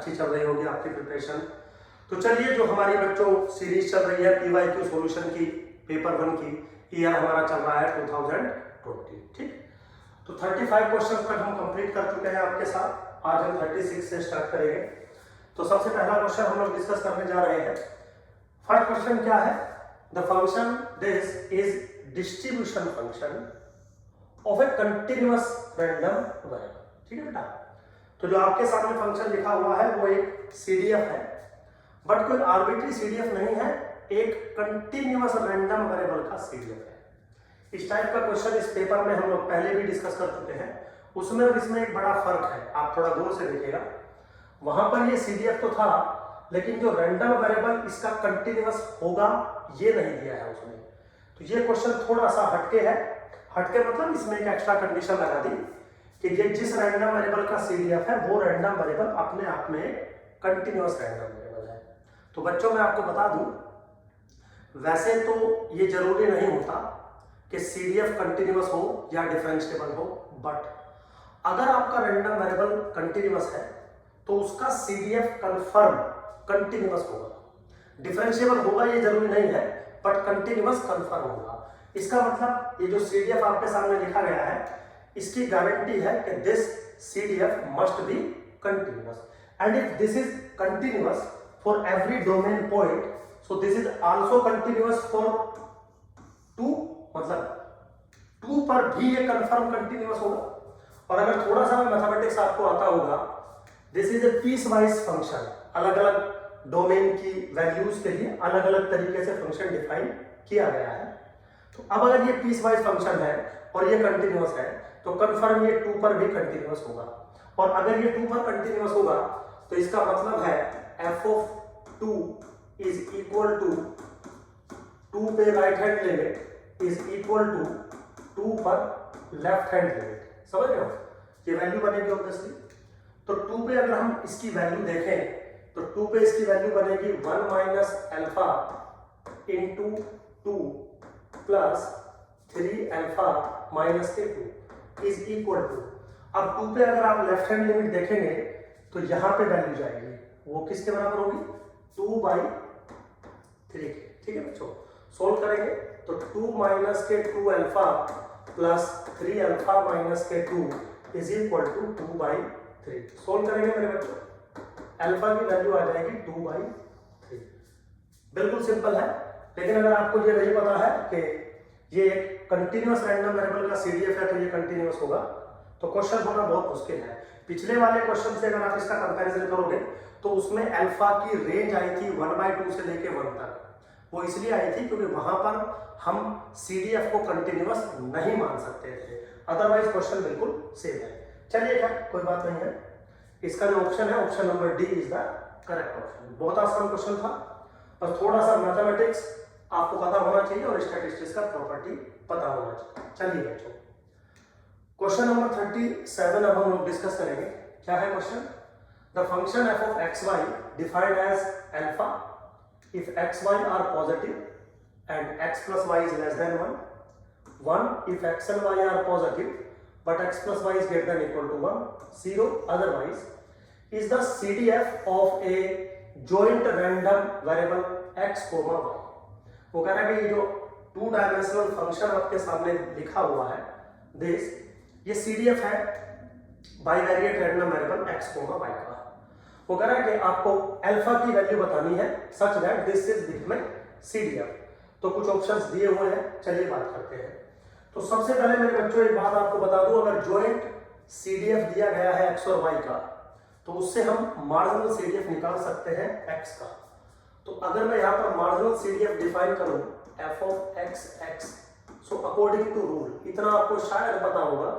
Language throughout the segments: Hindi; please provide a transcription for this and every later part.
अच्छी चल रही होगी आपकी प्रिपरेशन। तो चलिए, जो हमारी बच्चों सीरीज चल रही है PYQ सॉल्यूशन की, पेपर 1 की, ईयर हमारा चल रहा है 2020, ठीक। तो 35 क्वेश्चन तक हम कंप्लीट कर चुके हैं आपके साथ। आज हम 36 से स्टार्ट करेंगे। तो सबसे पहला क्वेश्चन हम लोग डिस्कस करने जा रहे हैं। फर्स्ट क्वेश्चन क्या है? The function this is distribution function of A continuous random variable, ठीक है बेटा। तो जो आपके सामने फंक्शन लिखा हुआ है वो एक CDF है, बट कोई आर्बिट्री CDF नहीं है, एक कंटिन्यूअस रैंडम वेरिएबल का CDF है। इस टाइप का क्वेश्चन इस पेपर में हम लोग पहले भी डिस्कस कर चुके हैं, उसमें और इसमें एक बड़ा फर्क है, आप थोड़ा गौर से देखिएगा। वहां पर ये CDF तो था, लेकिन जो रैंडम वेरिएबल इसका कंटिन्यूअस होगा ये नहीं दिया है उसमें। तो ये क्वेश्चन थोड़ा सा हटके है। हटके मतलब इसमें एक एक्स्ट्रा कंडीशन लगा दी कि ये जिस रैंडम वेरिएबल का CDF है वो रैंडम वेरिएबल अपने आप में कंटिन्यूअस रैंडम वेरिएबल है। तो बच्चों मैं आपको बता दूं, वैसे तो ये जरूरी नहीं होता कि CDF कंटिन्यूअस हो या डिफरेंशिएबल हो, बट अगर आपका रैंडम वेरिएबल कंटिन्यूअस है तो उसका CDF कंफर्म कंटिन्यूअस होगा। डिफरेंशिएबल होगा ये जरूरी नहीं है, बट कंटिन्यूअस कंफर्म होगा। इसका मतलब ये जो CDF आपके सामने लिखा गया है, इसकी गारंटी है कि this CDF must be continuous, and if this is continuous for every domain point, so this is also continuous for 2, मतलब 2 पर भी ये कंफर्म कंटिन्यूअस होगा। और अगर थोड़ा सा मैथमेटिक्स आपको आता होगा, this is a piece wise function, अलग अलग डोमेन की वैल्यूज के लिए अलग अलग तरीके से फंक्शन डिफाइन किया गया है। तो अब अगर ये पीस वाइज फंक्शन है और ये कंटिन्यूअस है, तो कंफर्म ये 2 पर भी कंटिन्यूअस होगा। और अगर ये 2 पर कंटिन्यूअस होगा तो इसका मतलब है f of 2 is equal to 2 पे right hand limit is equal to 2 पर लेफ्ट हैंड लिमिट। समझ रहे हो? ये वैल्यू बनेगी ऑब्वियसली। तो 2 पे अगर हम इसकी वैल्यू देखें तो 2 पे इसकी वैल्यू बनेगी 1 minus alpha into 2 plus 3 alpha minus के 2 इज इक्वल टू, अब 2 पे अगर आप लेफ्ट हैंड लिमिट देखेंगे तो यहां पे वैल्यू जाएगी, वो किसके बराबर होगी? 2/3 के, ठीक है बच्चों। सोल्व करेंगे तो 2 माइनस के 2 अल्फा प्लस 3 अल्फा माइनस के 2 इज इक्वल टू 2/3। सोल्व करेंगे मेरे बच्चों, अल्फा की वैल्यू आ जाएगी 2/3। बिल्कुल सिंपल है। लेकिन अगर आपको ये नहीं पता है कि ये एक कंटिन्यूअस रैंडम वेरिएबल का CDF है तो ये कंटिन्यूअस होगा, तो क्वेश्चन होना बहुत मुश्किल है। पिछले वाले क्वेश्चन से अगर आप इसका कंपैरिजन करोगे तो उसमें अल्फा की रेंज आई थी 1/2 से लेके 1 तक। वो इसलिए आई थी क्योंकि वहां पर हम CDF को कंटिन्यूअस नहीं मान सकते थे, अदरवाइज क्वेश्चन बिल्कुल सेम है। चलिए क्या, कोई बात नहीं है। इसका जो ऑप्शन है, option number D is the correct option. बहुत आसान क्वेश्चन था, बस थोड़ा सा मैथमेटिक्स आपको पता होना चाहिए और स्टैटिस्टिक्स का प्रॉपर्टी पता होना चाहिए। चलिए बच्चों, क्वेश्चन नंबर 37 अब हम लोग डिस्कस करेंगे। क्या है question? The function f of xy defined as alpha if xy are positive and x plus y is less than 1 if x and y are positive but x plus y is greater than equal to 1, 0 otherwise, is the CDF of a joint random variable x, y। वो कह रहा है कि ये जो 2 डायमेंशनल फंक्शन आपके सामने लिखा हुआ है दिस, ये CDF है bivariate random variable x, y का। वो कह रहा है कि आपको अल्फा की वैल्यू बतानी है such that this is becoming CDF। तो कुछ ऑप्शंस दिए हुए हैं, चलिए बात करते हैं। तो सबसे पहले मेरे बच्चों एक बात आपको बता दूं, अगर जॉइंट CDF दिया गया है x और y का, तो उससे हम मार्जिनल CDF निकाल सकते हैं x का। तो अगर मैं यहाँ पर मार्जिनल CDF डिफाइन करूं f of x, so according to rule, इतना आपको शायद पता होगा,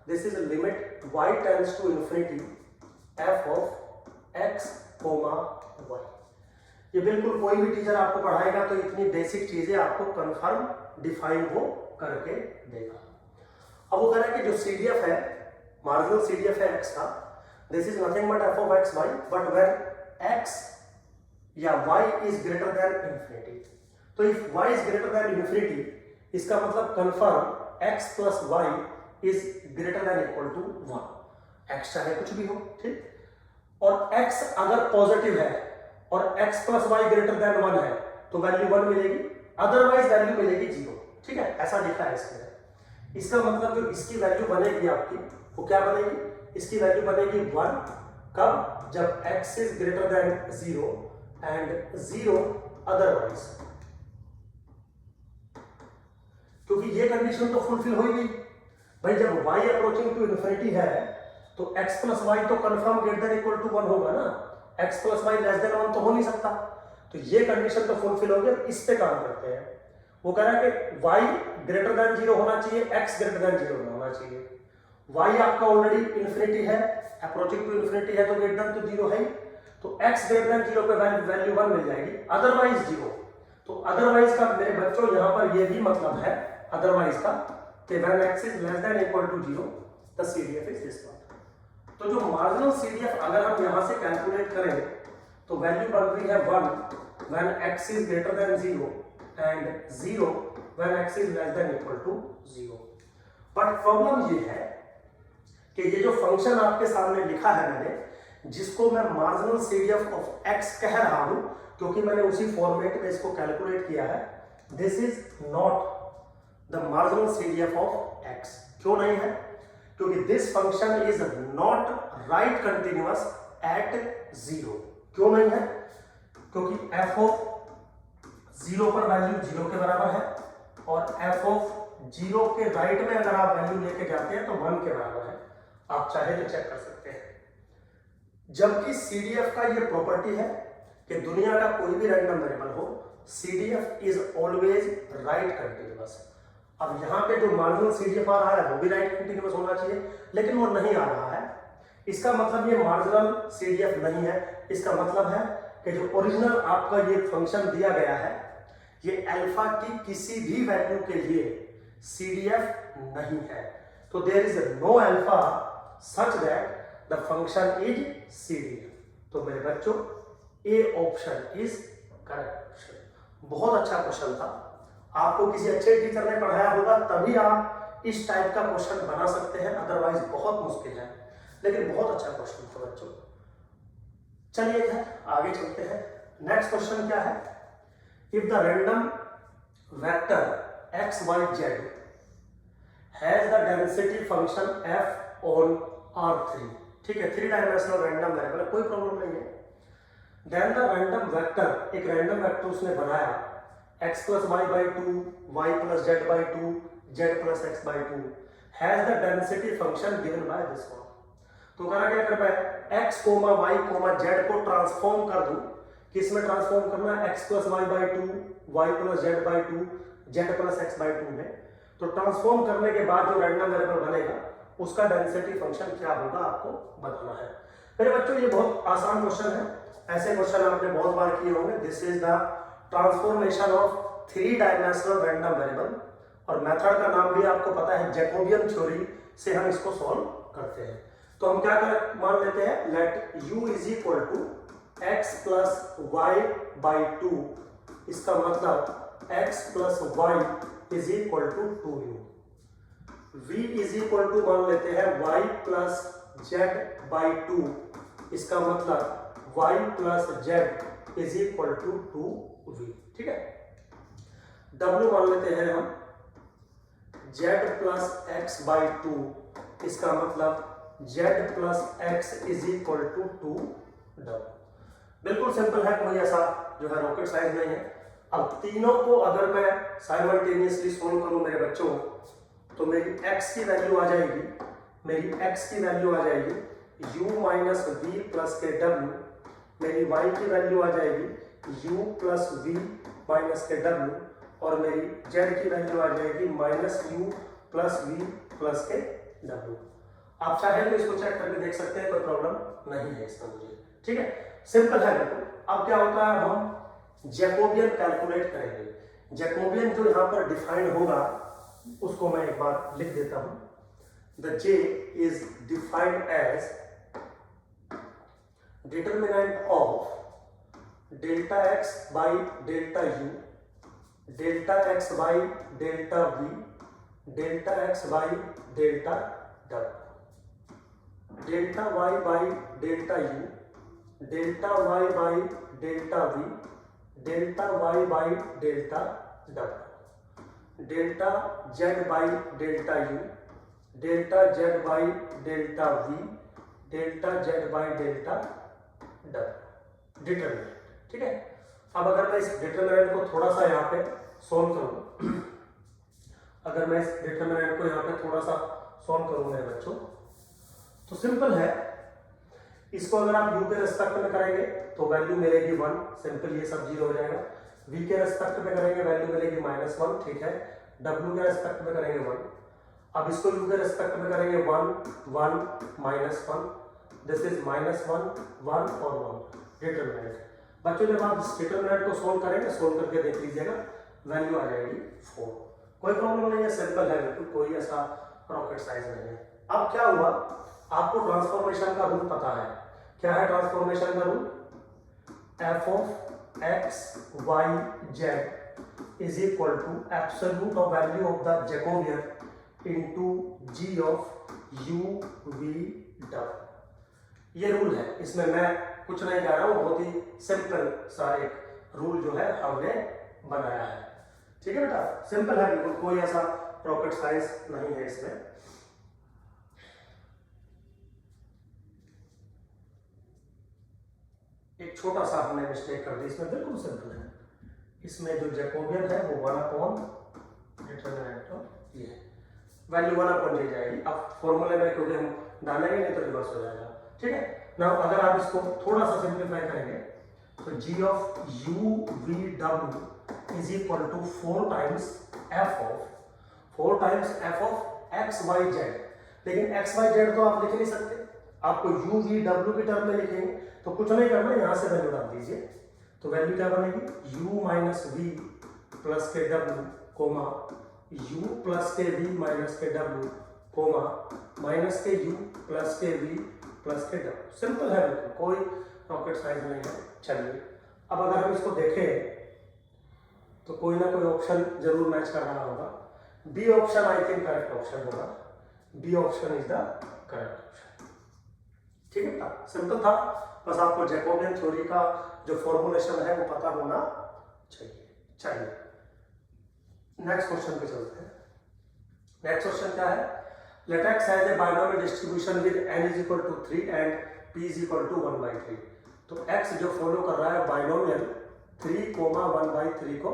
this is limit y tends to infinity f of x, y। ये बिल्कुल कोई भी टीचर आपको पढ़ाएगा तो इतनी बेसिक चीजें आपको कंफर्म डिफाइन वो करके देगा। अब वो कह रहा है कि जो CDF है, मार्जिनल CDF है x का, this is nothing but f of x, y, but when x या y is greater than infinity. तो if y is greater than infinity, इसका मतलब confirm x plus y is greater than equal to 1। x चाहे कुछ भी हो, ठीक। और x अगर पॉजिटिव है और x plus y greater than 1 है तो वैल्यू 1 मिलेगी, अदरवाइज वैल्यू मिलेगी 0। ठीक है, ऐसा लिखा है इसमें। इसका मतलब जो इसकी वैल्यू बनेगी आपकी वो क्या बनेगी, इसकी वैल्यू बनेगी 1 कब, जब x is greater than 0 and 0 otherwise, क्योंकि ये कंडीशन तो फुलफिल हो ही गई भाई। जब y अप्रोचिंग टू इन्फिनिटी है तो x प्लस वाई तो confirm greater than equal to 1 होगा ना, x plus y less than 1 तो हो नहीं सकता। तो ये कंडीशन तो फुलफिल हो गया। इस पे काम करते हैं। वो कह रहा है कि y ग्रेटर देन 0 होना चाहिए, x ग्रेटर देन 0 होना चाहिए। y आपका ऑलरेडी इन्फिनिटी है, अप्रोचिंग टू इन्फिनिटी है तो ग्रेटर देन तो 0 है, तो x ग्रेटर देन 0 पे वैल्यू 1 मिल जाएगी, अदरवाइज 0। तो अदरवाइज का मेरे बच्चों यहां पर ये भी मतलब है अदरवाइज का कि when x is less than equal to 0 the CDF is this one. तो जो मार्जिनल CDF अगर हम यहां से कैलकुलेट करें तो वैल्यू बन रही है 1 when x is greater than 0 and 0 when x is less than equal to 0। But problem ये है कि ये जो फंक्शन आपके सामने लिखा है मैंने, जिसको मैं मार्जिनल CDF ऑफ x कह रहा हूं क्योंकि मैंने उसी फॉर्मेट में इसको कैलकुलेट किया है, this is not the marginal CDF of x। क्यों नहीं है, क्योंकि this function is not right continuous at 0। क्यों नहीं है, क्योंकि f ऑफ 0 पर वैल्यू 0 के बराबर है और f ऑफ 0 के राइट में अगर आप वैल्यू लेके जाते हैं तो 1 के बराबर है। आप चाहे तो चेक कर सकते हैं। जबकि CDF का ये प्रॉपर्टी है कि दुनिया का कोई भी रैंडम वेरिएबल हो, CDF is always right continuous. अब यहाँ पे जो मार्जिनल CDF आ रहा है वो भी राइट कंटिन्यूअस होना चाहिए, लेकिन वो नहीं आ रहा है। इसका मतलब ये मार्जिनल CDF नहीं है। इसका मतलब है कि जो ओरिजिनल आपका ये फंक्शन दिया गया है, ये अल्फा की किसी भी वैल्यू के लिए CDF नहीं है। तो there is no alpha such that the function is CDF। तो मेरे बच्चों A option is correct option. बहुत अच्छा क्वेश्चन था। आपको किसी अच्छे टीचर ने पढ़ाया होगा तभी आप इस टाइप का क्वेश्चन बना सकते हैं, अदरवाइज बहुत मुश्किल है, लेकिन बहुत अच्छा क्वेश्चन था बच्चों। चलिए आगे चलते हैं। नेक्स्ट क्वेश्चन क्या है, if the random vector x y z has the density function f on R3। ठीक है, 3 डायमेंशनल रैंडम वेरिएबल, कोई प्रॉब्लम नहीं है। देन द रैंडम वेक्टर, एक रैंडम वेक्टर उसने बनाया x plus y by 2, Y plus z by 2, Z plus x by 2 has the density function given by this one. तो करा क्या कर मैं x comma y comma Z को ट्रांसफॉर्म कर दूं। किस में ट्रांसफॉर्म करना है, x plus y by 2, Y plus z by 2, Z plus x by 2 में। तो ट्रांसफॉर्म करने के बाद जो रैंडम वेरिएबल बनेगा उसका डेंसिटी फंक्शन क्या होगा आपको बताना है। मेरे बच्चों ये बहुत आसान क्वेश्चन है, ऐसे क्वेश्चन आपने बहुत बार किए होंगे। This is the transformation of 3 dimensional random variable, और मेथड का नाम भी आपको पता है, जैकोबियन थ्योरी से हम इसको सॉल्व करते हैं। तो हम क्या कर मान लेते हैं, let u is equal to x plus y by 2। इसका मतलब x plus y is equal to 2u। v is equal to मान लेते हैं y प्लस जेड बाई 2। इसका मतलब y plus z is equal to 2v। ठीक है, w मान लेते हैं हम z प्लस एक्स बाई 2। इसका मतलब z plus x is equal to 2w। बिल्कुल सिंपल है, कोई ऐसा जो है रॉकेट साइंस नहीं है। अब तीनों को अगर मैं साइमल्टेनियसली सोल्व करूं मेरे बच्चों, तो मेरी x की वैल्यू आ जाएगी, मेरी x की वैल्यू आ जाएगी u माइनस वी प्लस के w। मेरी y की वैल्यू आ जाएगी u प्लस वी माइनस के w, और मेरी z की वैल्यू आ जाएगी minus u plus v plus के w। आप चाहे तो इसको चेक करके देख सकते हैं, कोई प्रॉब्लम नहीं है इसमें मुझे। ठीक है, सिंपल है बिल्कुल। अब क्या होता है, हम जैकोबियन कैलकुलेट करेंगे। जैकोबियन जो यहाँ पर डिफाइंड होगा उसको मैं एक बार लिख देता हूं। The J is defined as determinant of delta x by delta u, delta x by delta v, delta x by delta w, delta y by delta u, delta y by delta v, delta y by delta डब्ल्यू, delta z by delta u, delta z by delta v, delta z by delta डब्ल्यू, डिटरमिनेंट। ठीक है, अब अगर मैं इस डिटरमिनेंट को थोड़ा सा यहाँ पे सोल्व करूँ, अगर मैं इस डिटरमिनेंट को यहाँ पे थोड़ा सा सोल्व करूँ मेरे बच्चों, तो सिंपल है, इसको अगर आप u के रेस्पेक्ट में करेंगे तो वैल्यू मिलेगी 1, सिंपल, ये सब 0 हो जाएगा। v के रेस्पेक्ट में करेंगे वैल्यू मिलेगी -1, ठीक है। w के रेस्पेक्ट में करेंगे 1, अब इसको u के रेस्पेक्ट में करेंगे 1, 1, -1, दिस इज -1, 1 और 1, डिटरमिनेंट। बच्चों जब आप इस डिटरमिनेंट को सोल्व करेंगे, सोल्व करके देख लीजिएगा, वैल्यू आ जाएगी 4। कोई प्रॉब्लम नहीं है, सिंपल है बिल्कुल, कोई ऐसा रॉकेट साइंस नहीं है। अब क्या हुआ, आपको ट्रांसफॉर्मेशन का रूल पता है, क्या है ट्रांसफॉर्मेशन का rule, f of x y z is equal to absolute of value of the Jacobian into g of u v w। ये रूल है, इसमें मैं कुछ नहीं कह रहा हूं, बहुत ही सिंपल सा एक रूल जो है हमने बनाया है। ठीक है बेटा, सिंपल है बिल्कुल, कोई ऐसा रॉकेट साइंस नहीं है इसमें। एक छोटा सा हमने मिस्टेक कर दी इसमें, बिल्कुल सिंपल है। इसमें जो जैकोबियन है वो 1 डिटरमिनेंट ऑफ ये वैल्यू 1 ले जाएगी। अब फॉर्मूले में क्योंकि हम डालेंगे नहीं तो रिवर्स हो जाएगा। ठीक है ना, अगर आप इसको थोड़ा सा सिंप्लीफाई करेंगे तो g of u v w is equal to 4 times f of x y z। लेकिन x y z तो आप लिख नहीं सकते, आपको u v w की टर्म में लिखेंगे तो कुछ नहीं करना, यहां से वैल्यू डाल दीजिए, तो वैल्यू क्या बनेगी, u माइनस वी प्लस के डब्ल्यू कोमा u प्लस के v माइनस के डब्ल्यू कोमा माइनस के u प्लस के v प्लस के डब्ल्यू। सिंपल है बिल्कुल, कोई रॉकेट साइंस नहीं है। चलिए अब अगर हम इसको देखें तो कोई ना कोई ऑप्शन जरूर मैच कर रहा होगा। B option I think correct option होगा, B option is the correct option. ठीक है, सिंपल था, बस आपको जैकोबियन थ्योरी का जो फॉर्मुलेशन है वो पता होना चाहिए। चलिए नेक्स्ट क्वेश्चन पे चलते हैं। नेक्स्ट क्वेश्चन क्या है, let x has a binomial distribution with n is equal to 3 and p is equal to 1/3। तो x जो फॉलो कर रहा है बाइनोमियल 3, 1/3 को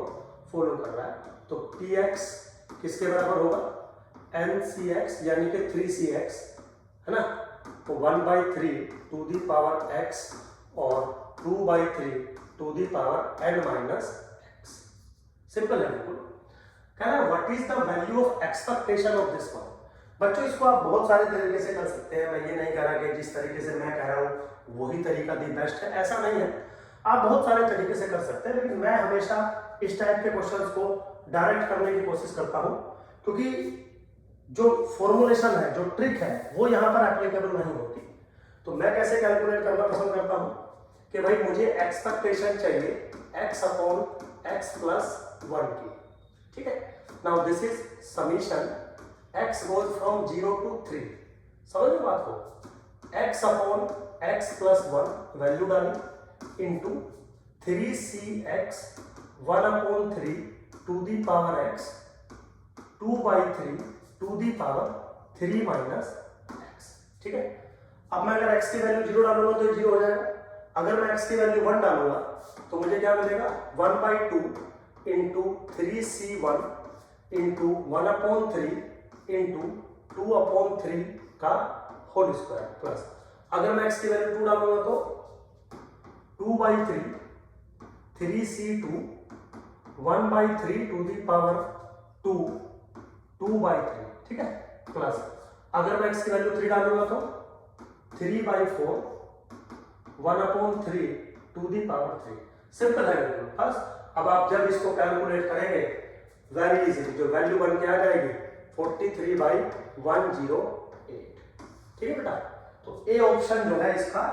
फॉलो कर रहा है, तो px किसके बराबर होगा, ncx यानी कि 3cx है ना, तो 1/3 टू दी पावर x और 2/3 to the power n minus x। Simple है बिल्कुल। कह रहा है what is the value of expectation of this one. बच्चों इसको आप बहुत सारे तरीके से कर सकते हैं, मैं ये नहीं कह रहा कि जिस तरीके से मैं कह रहा हूँ वही तरीका दी बेस्ट है, ऐसा नहीं है, आप बहुत सारे तरीके से कर सकते हैं, लेकिन मैं हमेशा इस टाइप के क्वेश्चंस को डायरेक्ट करने की कोशिश करता हूँ, क्योंकि जो फॉर्मुलेशन है, जो ट्रिक है, वो यहाँ पर एप्लीकेबल नहीं होती। तो मैं कैसे कैलकुलेट करना पसंद करता हूँ कि भाई मुझे एक्सपेक्टेशन चाहिए x अपॉन x प्लस 1 की। ठीक है, now this is summation x goes from 0 to 3। समझ में बात को, x upon x plus 1 value डाली into 3cx 1/3 to the power x 2/3 to the power 3 minus x। ठीक है, अब मैं अगर x की वैल्यू 0 डालूंगा तो 0 हो जाएगा, अगर मैं x की वैल्यू 1 डालूंगा तो मुझे क्या मिलेगा, 1/2 इंटू 3c1 इंटू 1/3 इंटू 2/3 का होल स्क्वायर प्लस, अगर मैं x की वैल्यू 2 डालूंगा तो 2/3 3c2 1/3 टू दी पावर 2 2/3। ठीक है, प्लस अगर मैं x की वैल्यू 3 डालूंगा तो 3/4 1/3 टू दी पावर 3। सिंपल है बिल्कुल। बस अब आप जब इसको कैलकुलेट करेंगे वेरी इजीली जो वैल्यू बन के आ जाएगी 43/108। ठीक है बेटा, तो ए ऑप्शन जो है इसका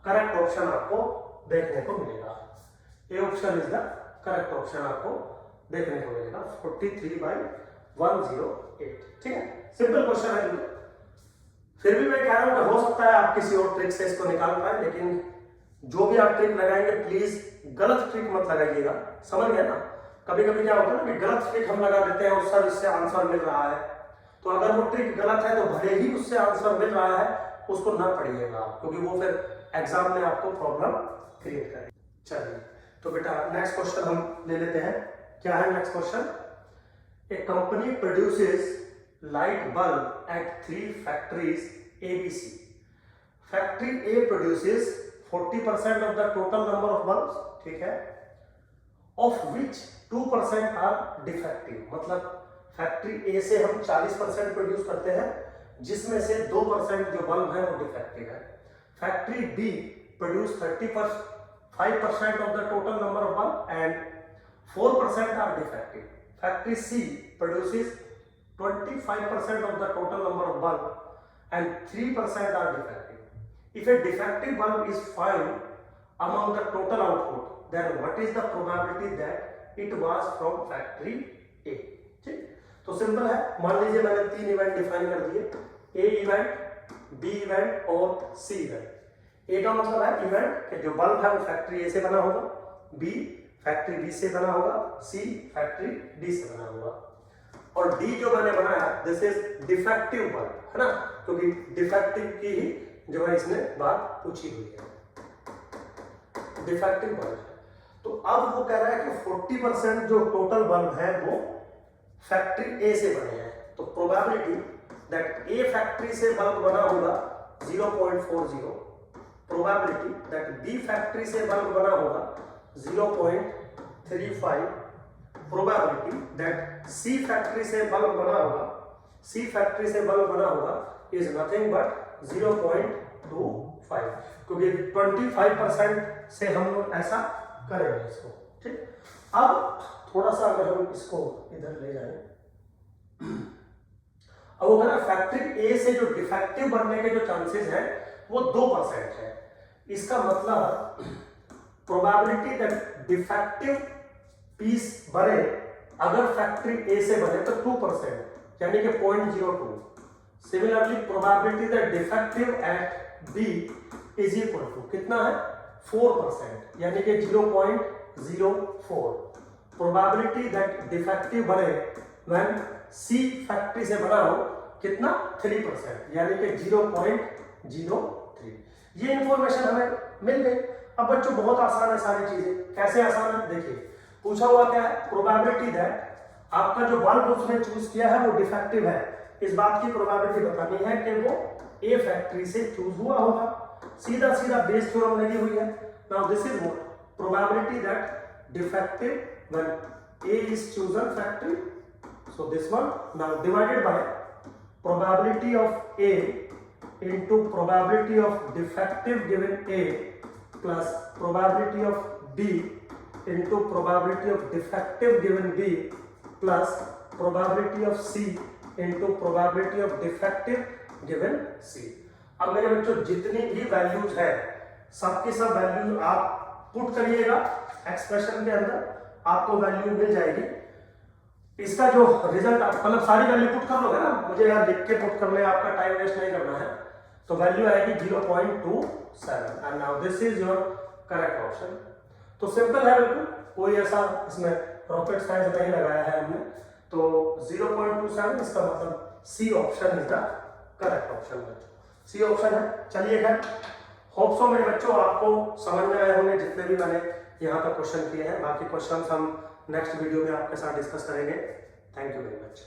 करेक्ट ऑप्शन आपको देखने को मिलेगा, ए option is the correct option आपको देखने को मिलेगा 43/108। ठीक है, सिंपल क्वेश्चन है बिल्कुल। फिर भी मैं कह रहा हूं कि हो सकता है आप किसी और ट्रिक से इसको निकाल पाए, लेकिन जो आप ट्रिक लगाएंगे प्लीज गलत ट्रिक मत लगाइएगा, समझ गए ना। कभी कभी क्या होता है ना कि गलत ट्रिक हम लगा देते हैं और सर इससे आंसर मिल रहा है, तो अगर वो ट्रिक गलत है तो भले ही उससे आंसर मिल रहा है उसको ना पढ़िएगा आप, क्योंकि वो फिर एग्जाम में आपको प्रॉब्लम क्रिएट करेगा। चलिए तो बेटा नेक्स्ट क्वेश्चन हम ले लेते हैं। क्या है next question? A company produces light bulb at 3 factories ABC. Factory A produces 40% of the total number of bulbs, ठीक है, of which 2% are defective. मतलब फैक्ट्री A से हम 40% प्रोड्यूस करते हैं जिसमें से 2% जो बल्ब है वो डिफेक्टिव है। Factory B produce 5% of the total number of bulb and 4% are defective. Factory C produces 25% of the total number of bulb and 3% are defective. If a defective bulb is found among the total output, then what is the probability that it was from factory A? ठीक, तो सिंपल है। मान लीजिए मैंने 3 इवेंट डिफाइन कर दिए, A इवेंट, B इवेंट और C इवेंट। A का मतलब है इवेंट कि जो बल्ब है वो फैक्ट्री A से बना होगा, B फैक्ट्री B से बना होगा, C फैक्ट्री D से बना होगा, और D जो मैंने बनाया दिस इज डिफेक्टिव बल्ब, है ना, क्योंकि डिफेक्टिव की ही जो है इसने बात पूछी हुई है, डिफेक्टिव बल्ब है। तो अब वो कह रहा है कि 40% जो टोटल बल्ब है वो फैक्ट्री ए से बने हैं, तो प्रोबेबिलिटी दैट ए फैक्ट्री से बल्ब बना होगा 0.40, प्रोबेबिलिटी दैट बी फैक्ट्री से बल्ब बना होगा 0.35, प्रोबेबिलिटी दैट सी फैक्ट्री से बल्ब बना होगा, सी फैक्ट्री से बल्ब बना होगा इज नथिंग बट 0.25, क्योंकि 25% से हम लोग ऐसा करेंगे इसको। ठीक, अब थोड़ा सा अगर हम इसको इधर ले जाएं, अब वो कह फैक्ट्री ए से जो डिफेक्टिव बनने के जो चांसेस हैं वो 2% है। इसका मतलब प्रोबेबिलिटी दैट डिफेक्टिव पीस बने अगर फैक्ट्री ए से बने तो 2%, यानी कि 0.02। Similarly probability that defective at B is equal to कितना है 4%, यानी कि 0.04। प्रोबेबिलिटी दैट डिफेक्टिव बने व्हेन सी फैक्ट्री से बना हो कितना 3%, यानी कि 0.03। ये इंफॉर्मेशन हमें मिल गई। अब बच्चों बहुत आसान है सारी चीजें। कैसे आसान है देखिए, पूछा हुआ क्या है, प्रोबेबिलिटी दैट आपका जो बल्ब उसने चूज किया है वो डिफेक्टिव है, इस बात की प्रोबेबिलिटी बतानी है कि वो ए फैक्ट्री से चूज हुआ होगा। सीधा सीधा बेस थ्योरम लगी हुई है। Now this is what probability that defective when A is chosen factory, so this one now divided by probability of A into probability of defective given A plus probability of B into probability of defective given B plus probability of C into probability of defective given C। अब मेरे बच्चों जितनी भी वैल्यूज है सबके सब वैल्यूज आप पुट करिएगा एक्सप्रेशन के अंदर, आपको वैल्यू मिल जाएगी। इसका जो रिजल्ट आप मतलब सारी वैल्यू पुट कर लोगे ना, मुझे यार लिख के पुट करने आपका टाइम वेस्ट नहीं करना है, तो वैल्यू आएगी 0.27 and now this is your correct option. तो सिंपल है बिल्कुल, कोई ऐसा इसमें रॉकेट साइंस नहीं लगाया है हमने, तो 0.27 इसका मतलब C option is the correct option बच्चों, सी ऑप्शन है। चलिए खैर होप सो मेरे बच्चों आपको समझ में आए होंगे जितने भी मैंने यहाँ तक क्वेश्चन किए हैं। बाकी क्वेश्चन हम नेक्स्ट वीडियो में आपके साथ डिस्कस करेंगे। Thank you very much.